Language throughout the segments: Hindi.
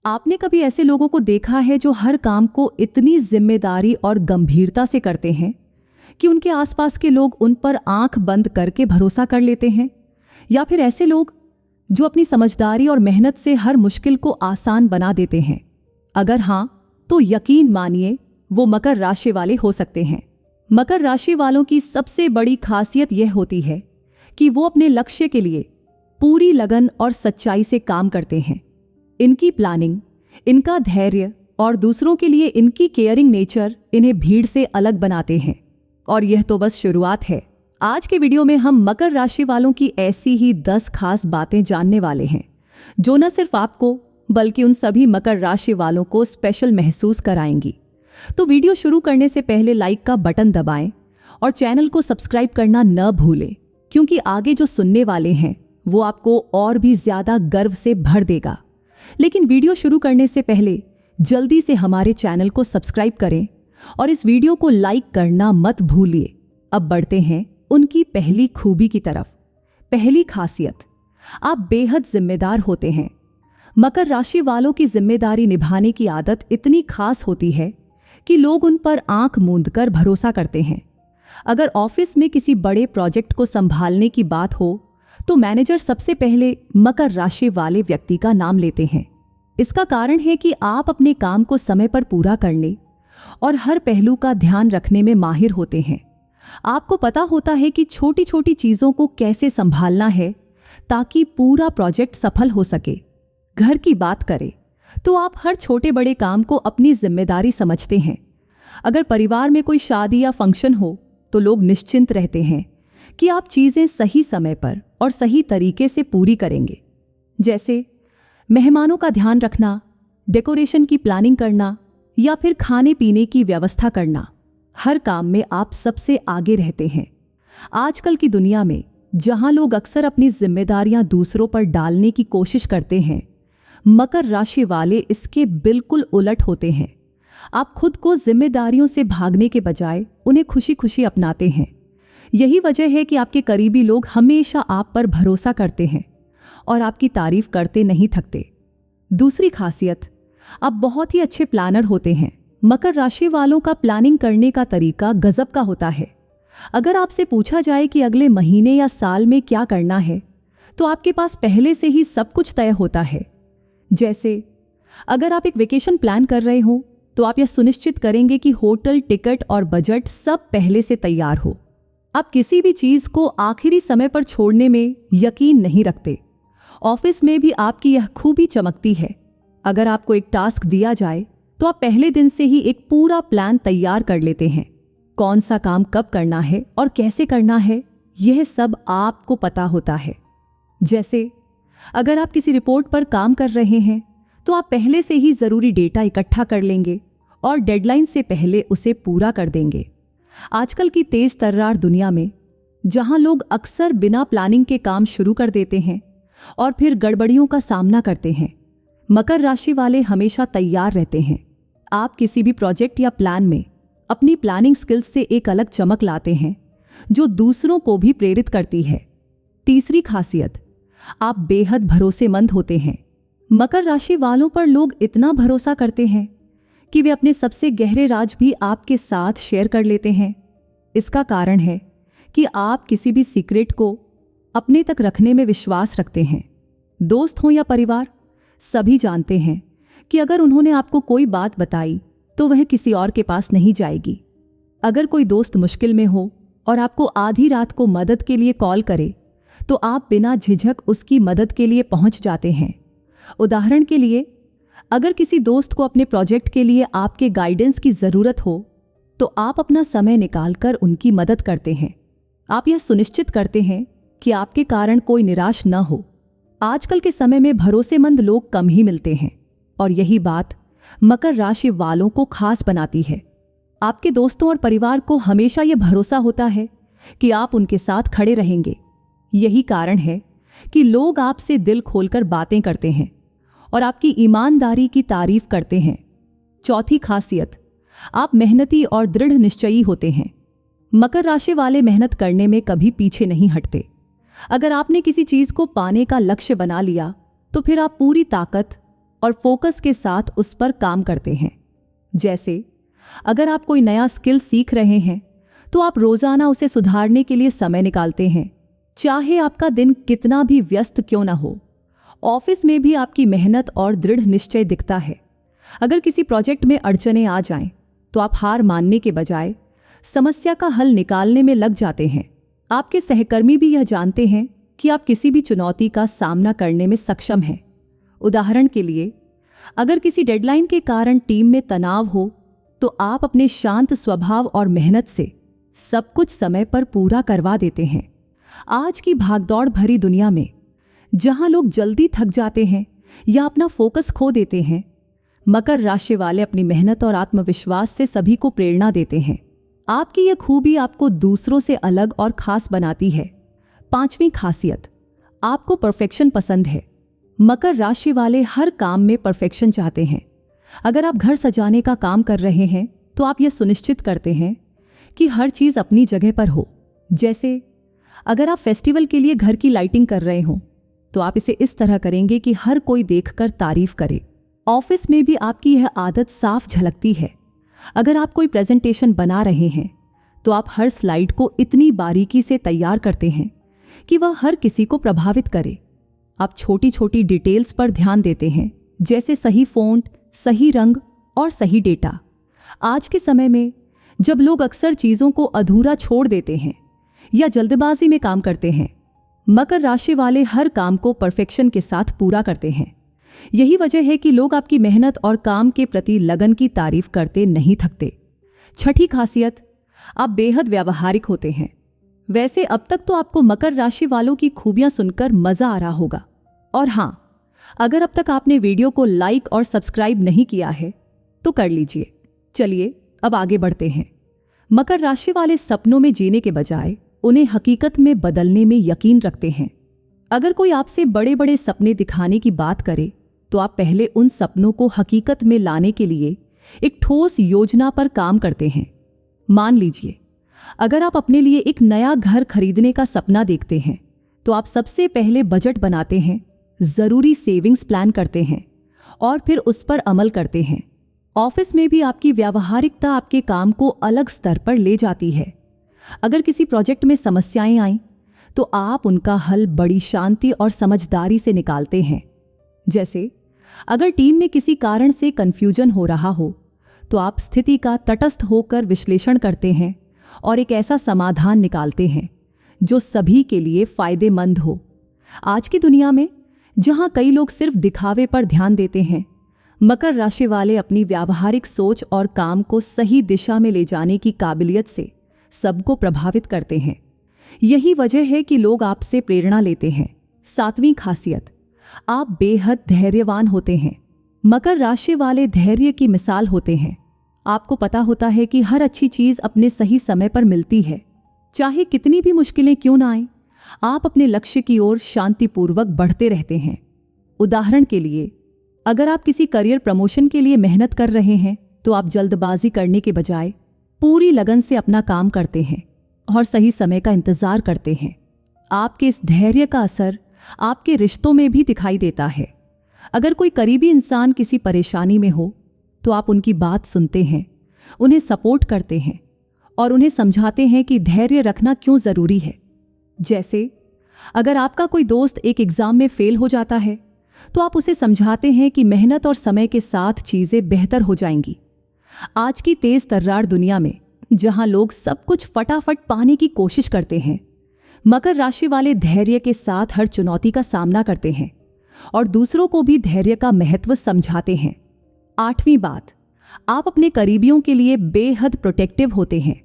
आपने कभी ऐसे लोगों को देखा है जो हर काम को इतनी जिम्मेदारी और गंभीरता से करते हैं कि उनके आसपास के लोग उन पर आंख बंद करके भरोसा कर लेते हैं? या फिर ऐसे लोग जो अपनी समझदारी और मेहनत से हर मुश्किल को आसान बना देते हैं? अगर हां, तो यकीन मानिए वो मकर राशि वाले हो सकते हैं। मकर राशि वालों की सबसे बड़ी खासियत यह होती है कि वो अपने लक्ष्य के लिए पूरी लगन और सच्चाई से काम करते हैं। इनकी प्लानिंग, इनका धैर्य और दूसरों के लिए इनकी केयरिंग नेचर इन्हें भीड़ से अलग बनाते हैं। और यह तो बस शुरुआत है। आज के वीडियो में हम मकर राशि वालों की ऐसी ही 10 खास बातें जानने वाले हैं जो न सिर्फ आपको बल्कि उन सभी मकर राशि वालों को स्पेशल महसूस कराएंगी। तो वीडियो शुरू करने से पहले लाइक का बटन दबाएं और चैनल को सब्सक्राइब करना न भूलें, क्योंकि आगे जो सुनने वाले हैं वो आपको और भी ज्यादा गर्व से भर देगा। लेकिन वीडियो शुरू करने से पहले जल्दी से हमारे चैनल को सब्सक्राइब करें और इस वीडियो को लाइक करना मत भूलिए। अब बढ़ते हैं उनकी पहली खूबी की तरफ। पहली खासियत, आप बेहद जिम्मेदार होते हैं। मकर राशि वालों की जिम्मेदारी निभाने की आदत इतनी खास होती है कि लोग उन पर आंख मूंदकर भरोसा करते हैं। अगर ऑफिस में किसी बड़े प्रोजेक्ट को संभालने की बात हो तो मैनेजर सबसे पहले मकर राशि वाले व्यक्ति का नाम लेते हैं। इसका कारण है कि आप अपने काम को समय पर पूरा करने और हर पहलू का ध्यान रखने में माहिर होते हैं। आपको पता होता है कि छोटी छोटी चीजों को कैसे संभालना है ताकि पूरा प्रोजेक्ट सफल हो सके। घर की बात करें तो आप हर छोटे बड़े काम को अपनी जिम्मेदारी समझते हैं। अगर परिवार में कोई शादी या फंक्शन हो तो लोग निश्चिंत रहते हैं कि आप चीजें सही समय पर और सही तरीके से पूरी करेंगे। जैसे मेहमानों का ध्यान रखना, डेकोरेशन की प्लानिंग करना या फिर खाने पीने की व्यवस्था करना। हर काम में आप सबसे आगे रहते हैं। आजकल की दुनिया में जहां लोग अक्सर अपनी जिम्मेदारियां दूसरों पर डालने की कोशिश करते हैं, मकर राशि वाले इसके बिल्कुल उलट होते हैं। आप खुद को जिम्मेदारियों से भागने के बजाय उन्हें खुशी खुशी अपनाते हैं। यही वजह है कि आपके करीबी लोग हमेशा आप पर भरोसा करते हैं और आपकी तारीफ करते नहीं थकते। दूसरी खासियत, आप बहुत ही अच्छे प्लानर होते हैं। मकर राशि वालों का प्लानिंग करने का तरीका गजब का होता है। अगर आपसे पूछा जाए कि अगले महीने या साल में क्या करना है तो आपके पास पहले से ही सब कुछ तय होता है। जैसे अगर आप एक वेकेशन प्लान कर रहे हो तो आप यह सुनिश्चित करेंगे कि होटल, टिकट और बजट सब पहले से तैयार हो। आप किसी भी चीज को आखिरी समय पर छोड़ने में यकीन नहीं रखते। ऑफिस में भी आपकी यह खूबी चमकती है। अगर आपको एक टास्क दिया जाए तो आप पहले दिन से ही एक पूरा प्लान तैयार कर लेते हैं। कौन सा काम कब करना है और कैसे करना है, यह सब आपको पता होता है। जैसे अगर आप किसी रिपोर्ट पर काम कर रहे हैं तो आप पहले से ही जरूरी डेटा इकट्ठा कर लेंगे और डेडलाइन से पहले उसे पूरा कर देंगे। आजकल की तेज तर्रार दुनिया में जहां लोग अक्सर बिना प्लानिंग के काम शुरू कर देते हैं और फिर गड़बड़ियों का सामना करते हैं, मकर राशि वाले हमेशा तैयार रहते हैं। आप किसी भी प्रोजेक्ट या प्लान में अपनी प्लानिंग स्किल्स से एक अलग चमक लाते हैं जो दूसरों को भी प्रेरित करती है। तीसरी खासियत, आप बेहद भरोसेमंद होते हैं। मकर राशि वालों पर लोग इतना भरोसा करते हैं कि वे अपने सबसे गहरे राज भी आपके साथ शेयर कर लेते हैं। इसका कारण है कि आप किसी भी सीक्रेट को अपने तक रखने में विश्वास रखते हैं। दोस्त हो या परिवार, सभी जानते हैं कि अगर उन्होंने आपको कोई बात बताई तो वह किसी और के पास नहीं जाएगी। अगर कोई दोस्त मुश्किल में हो और आपको आधी रात को मदद के लिए कॉल करे तो आप बिना झिझक उसकी मदद के लिए पहुंच जाते हैं। उदाहरण के लिए, अगर किसी दोस्त को अपने प्रोजेक्ट के लिए आपके गाइडेंस की जरूरत हो तो आप अपना समय निकालकर उनकी मदद करते हैं। आप यह सुनिश्चित करते हैं कि आपके कारण कोई निराश न हो। आजकल के समय में भरोसेमंद लोग कम ही मिलते हैं और यही बात मकर राशि वालों को खास बनाती है। आपके दोस्तों और परिवार को हमेशा यह भरोसा होता है कि आप उनके साथ खड़े रहेंगे। यही कारण है कि लोग आपसे दिल खोलकर बातें करते हैं और आपकी ईमानदारी की तारीफ करते हैं। चौथी खासियत, आप मेहनती और दृढ़ निश्चयी होते हैं। मकर राशि वाले मेहनत करने में कभी पीछे नहीं हटते। अगर आपने किसी चीज को पाने का लक्ष्य बना लिया तो फिर आप पूरी ताकत और फोकस के साथ उस पर काम करते हैं। जैसे अगर आप कोई नया स्किल सीख रहे हैं तो आप रोजाना उसे सुधारने के लिए समय निकालते हैं, चाहे आपका दिन कितना भी व्यस्त क्यों ना हो। ऑफिस में भी आपकी मेहनत और दृढ़ निश्चय दिखता है। अगर किसी प्रोजेक्ट में अड़चनें आ जाएं, तो आप हार मानने के बजाय समस्या का हल निकालने में लग जाते हैं। आपके सहकर्मी भी यह जानते हैं कि आप किसी भी चुनौती का सामना करने में सक्षम हैं। उदाहरण के लिए, अगर किसी डेडलाइन के कारण टीम में तनाव हो, तो आप अपने शांत स्वभाव और मेहनत से सब कुछ समय पर पूरा करवा देते हैं। आज की भागदौड़ भरी दुनिया में जहां लोग जल्दी थक जाते हैं या अपना फोकस खो देते हैं, मकर राशि वाले अपनी मेहनत और आत्मविश्वास से सभी को प्रेरणा देते हैं। आपकी यह खूबी आपको दूसरों से अलग और खास बनाती है। 5वीं खासियत, आपको परफेक्शन पसंद है। मकर राशि वाले हर काम में परफेक्शन चाहते हैं। अगर आप घर सजाने का काम कर रहे हैं तो आप यह सुनिश्चित करते हैं कि हर चीज अपनी जगह पर हो। जैसे अगर आप फेस्टिवल के लिए घर की लाइटिंग कर रहे हो तो आप इसे इस तरह करेंगे कि हर कोई देखकर तारीफ करे। ऑफिस में भी आपकी यह आदत साफ झलकती है। अगर आप कोई प्रेजेंटेशन बना रहे हैं तो आप हर स्लाइड को इतनी बारीकी से तैयार करते हैं कि वह हर किसी को प्रभावित करे। आप छोटी छोटी डिटेल्स पर ध्यान देते हैं, जैसे सही फ़ॉन्ट, सही रंग और सही डेटा। आज के समय में जब लोग अक्सर चीज़ों को अधूरा छोड़ देते हैं या जल्दबाजी में काम करते हैं, मकर राशि वाले हर काम को परफेक्शन के साथ पूरा करते हैं। यही वजह है कि लोग आपकी मेहनत और काम के प्रति लगन की तारीफ करते नहीं थकते। 6ठी खासियत, आप बेहद व्यावहारिक होते हैं। वैसे अब तक तो आपको मकर राशि वालों की खूबियां सुनकर मजा आ रहा होगा। और हाँ, अगर अब तक आपने वीडियो को लाइक और सब्सक्राइब नहीं किया है तो कर लीजिए। चलिए अब आगे बढ़ते हैं। मकर राशि वाले सपनों में जीने के बजाय उन्हें हकीकत में बदलने में यकीन रखते हैं। अगर कोई आपसे बड़े बड़े सपने दिखाने की बात करे तो आप पहले उन सपनों को हकीकत में लाने के लिए एक ठोस योजना पर काम करते हैं। मान लीजिए, अगर आप अपने लिए एक नया घर खरीदने का सपना देखते हैं तो आप सबसे पहले बजट बनाते हैं, जरूरी सेविंग्स प्लान करते हैं और फिर उस पर अमल करते हैं। ऑफिस में भी आपकी व्यावहारिकता आपके काम को अलग स्तर पर ले जाती है। अगर किसी प्रोजेक्ट में समस्याएं आईं तो आप उनका हल बड़ी शांति और समझदारी से निकालते हैं। जैसे अगर टीम में किसी कारण से कंफ्यूजन हो रहा हो तो आप स्थिति का तटस्थ होकर विश्लेषण करते हैं और एक ऐसा समाधान निकालते हैं जो सभी के लिए फायदेमंद हो। आज की दुनिया में जहां कई लोग सिर्फ दिखावे पर ध्यान देते हैं, मकर राशि वाले अपनी व्यावहारिक सोच और काम को सही दिशा में ले जाने की काबिलियत से सबको प्रभावित करते हैं। यही वजह है कि लोग आपसे प्रेरणा लेते हैं। 7वीं खासियत, आप बेहद धैर्यवान होते हैं। मकर राशि वाले धैर्य की मिसाल होते हैं। आपको पता होता है कि हर अच्छी चीज अपने सही समय पर मिलती है। चाहे कितनी भी मुश्किलें क्यों ना आएं, आप अपने लक्ष्य की ओर शांतिपूर्वक बढ़ते रहते हैं। उदाहरण के लिए, अगर आप किसी करियर प्रमोशन के लिए मेहनत कर रहे हैं तो आप जल्दबाजी करने के बजाय पूरी लगन से अपना काम करते हैं और सही समय का इंतजार करते हैं। आपके इस धैर्य का असर आपके रिश्तों में भी दिखाई देता है। अगर कोई करीबी इंसान किसी परेशानी में हो तो आप उनकी बात सुनते हैं, उन्हें सपोर्ट करते हैं और उन्हें समझाते हैं कि धैर्य रखना क्यों जरूरी है। जैसे अगर आपका कोई दोस्त एक एग्जाम में फेल हो जाता है तो आप उसे समझाते हैं कि मेहनत और समय के साथ चीजें बेहतर हो जाएंगी। आज की तेज तर्रार दुनिया में जहां लोग सब कुछ फटाफट पाने की कोशिश करते हैं, मकर राशि वाले धैर्य के साथ हर चुनौती का सामना करते हैं और दूसरों को भी धैर्य का महत्व समझाते हैं। 8वीं बात, आप अपने करीबियों के लिए बेहद प्रोटेक्टिव होते हैं।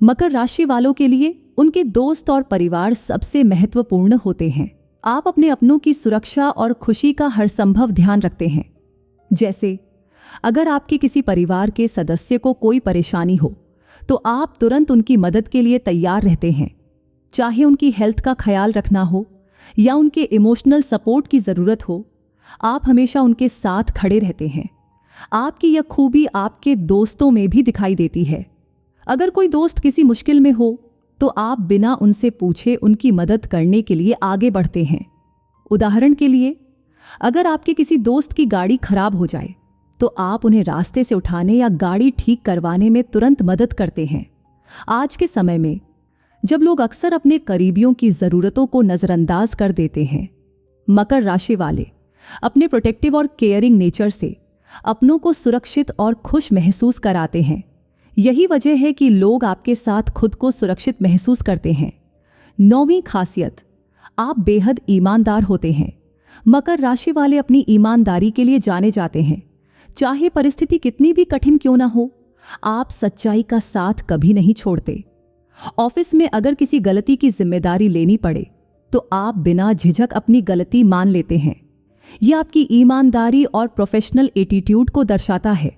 मकर राशि वालों के लिए उनके दोस्त और परिवार सबसे महत्वपूर्ण होते हैं। आप अपने अपनों की सुरक्षा और खुशी का हर संभव ध्यान रखते हैं। जैसे अगर आपके किसी परिवार के सदस्य को कोई परेशानी हो तो आप तुरंत उनकी मदद के लिए तैयार रहते हैं। चाहे उनकी हेल्थ का ख्याल रखना हो या उनके इमोशनल सपोर्ट की ज़रूरत हो, आप हमेशा उनके साथ खड़े रहते हैं। आपकी यह खूबी आपके दोस्तों में भी दिखाई देती है। अगर कोई दोस्त किसी मुश्किल में हो तो आप बिना उनसे पूछे उनकी मदद करने के लिए आगे बढ़ते हैं। उदाहरण के लिए, अगर आपके किसी दोस्त की गाड़ी खराब हो जाए तो आप उन्हें रास्ते से उठाने या गाड़ी ठीक करवाने में तुरंत मदद करते हैं। आज के समय में जब लोग अक्सर अपने करीबियों की ज़रूरतों को नज़रअंदाज कर देते हैं, मकर राशि वाले अपने प्रोटेक्टिव और केयरिंग नेचर से अपनों को सुरक्षित और खुश महसूस कराते हैं। यही वजह है कि लोग आपके साथ खुद को सुरक्षित महसूस करते हैं। 9वीं खासियत, आप बेहद ईमानदार होते हैं। मकर राशि वाले अपनी ईमानदारी के लिए जाने जाते हैं। चाहे परिस्थिति कितनी भी कठिन क्यों ना हो, आप सच्चाई का साथ कभी नहीं छोड़ते। ऑफिस में अगर किसी गलती की जिम्मेदारी लेनी पड़े तो आप बिना झिझक अपनी गलती मान लेते हैं। यह आपकी ईमानदारी और प्रोफेशनल एटीट्यूड को दर्शाता है।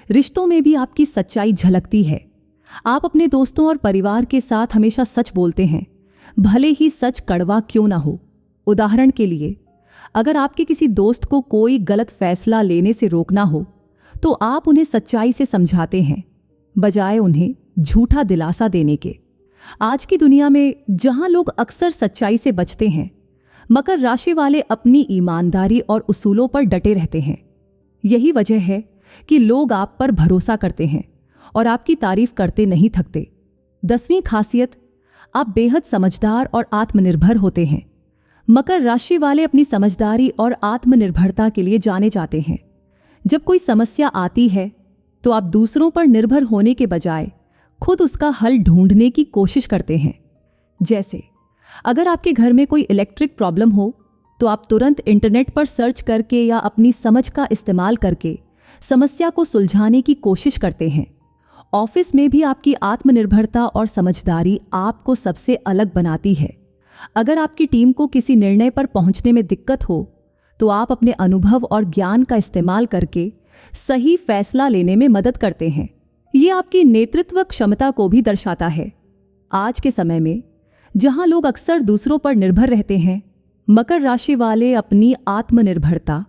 रिश्तों में भी आपकी सच्चाई झलकती है। आप अपने दोस्तों और परिवार के साथ हमेशा सच बोलते हैं, भले ही सच कड़वा क्यों ना हो। उदाहरण के लिए, अगर आपके किसी दोस्त को कोई गलत फैसला लेने से रोकना हो तो आप उन्हें सच्चाई से समझाते हैं, बजाय उन्हें झूठा दिलासा देने के। आज की दुनिया में जहां लोग अक्सर सच्चाई से बचते हैं, मकर राशि वाले अपनी ईमानदारी और उसूलों पर डटे रहते हैं। यही वजह है कि लोग आप पर भरोसा करते हैं और आपकी तारीफ करते नहीं थकते। 10वीं खासियत, आप बेहद समझदार और आत्मनिर्भर होते हैं। मकर राशि वाले अपनी समझदारी और आत्मनिर्भरता के लिए जाने जाते हैं। जब कोई समस्या आती है तो आप दूसरों पर निर्भर होने के बजाय खुद उसका हल ढूंढने की कोशिश करते हैं। जैसे अगर आपके घर में कोई इलेक्ट्रिक प्रॉब्लम हो तो आप तुरंत इंटरनेट पर सर्च करके या अपनी समझ का इस्तेमाल करके समस्या को सुलझाने की कोशिश करते हैं। ऑफिस में भी आपकी आत्मनिर्भरता और समझदारी आपको सबसे अलग बनाती है। अगर आपकी टीम को किसी निर्णय पर पहुंचने में दिक्कत हो तो आप अपने अनुभव और ज्ञान का इस्तेमाल करके सही फैसला लेने में मदद करते हैं। ये आपकी नेतृत्व क्षमता को भी दर्शाता है। आज के समय में जहां लोग अक्सर दूसरों पर निर्भर रहते हैं, मकर राशि वाले अपनी आत्मनिर्भरता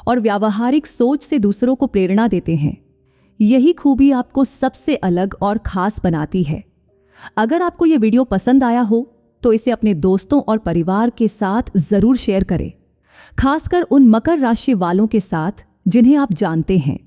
और व्यावहारिक सोच से दूसरों को प्रेरणा देते हैं। यही खूबी आपको सबसे अलग और खास बनाती है। अगर आपको यह वीडियो पसंद आया हो तो इसे अपने दोस्तों और परिवार के साथ जरूर शेयर करें, खासकर उन मकर राशि वालों के साथ जिन्हें आप जानते हैं।